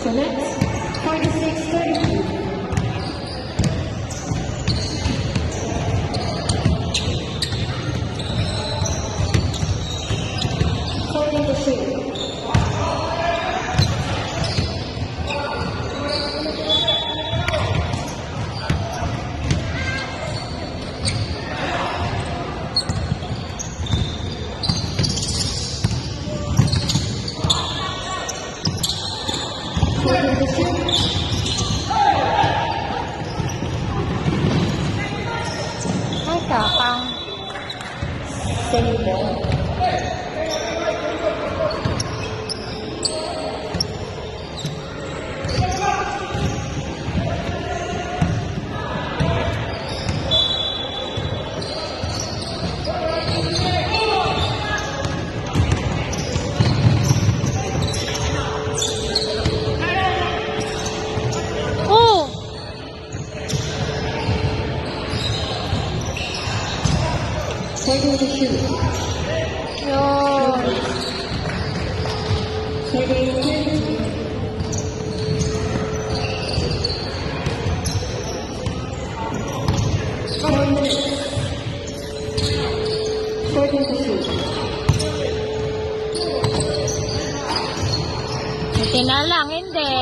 So next, 46-32. 42. ให้ต่อฟัง Stable. Oh! 42. Yun. 38-32. 4 minutes. 14-2. Buti na lang, hindi.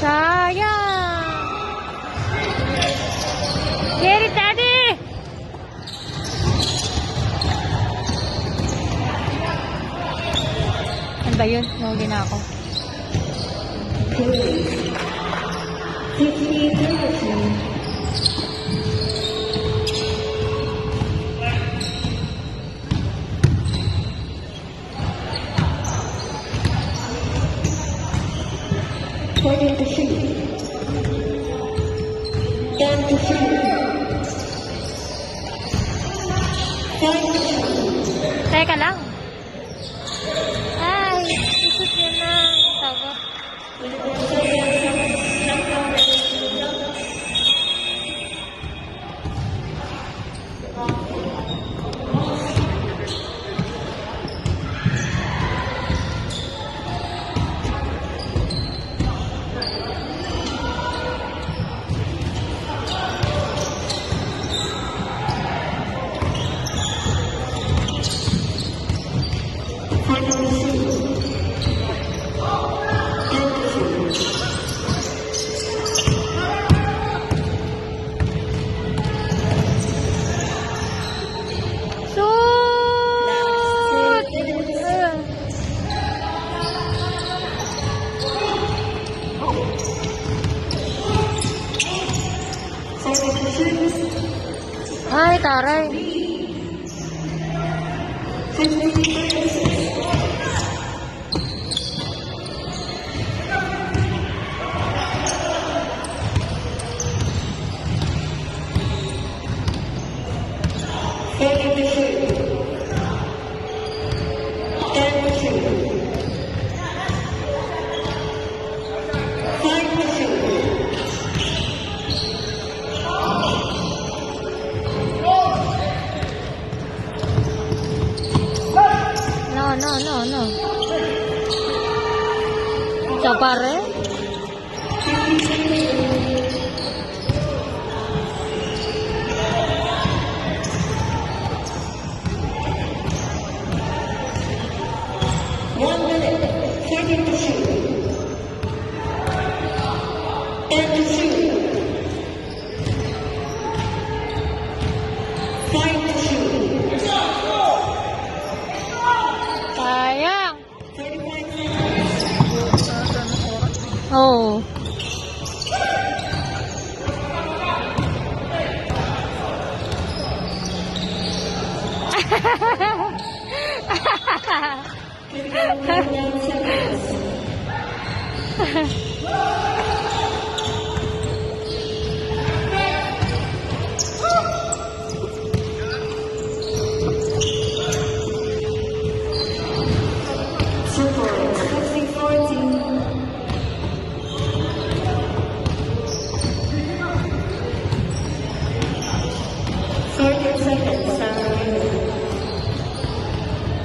Sayang. Get it, Daddy! Ano ba yun? Nahuli na ako. 50-32. Fourteen to shoot. 10 to shoot. 5 to shoot. Teka lang. Ay, isip nyo na. Sagot. Ay, taray. No. Isa pa rin? Sayang. Oh.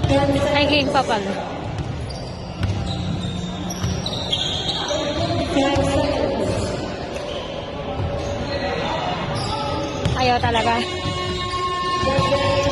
10 Ay, seconds. game pa pala. 5 seconds. Ayaw talaga. The game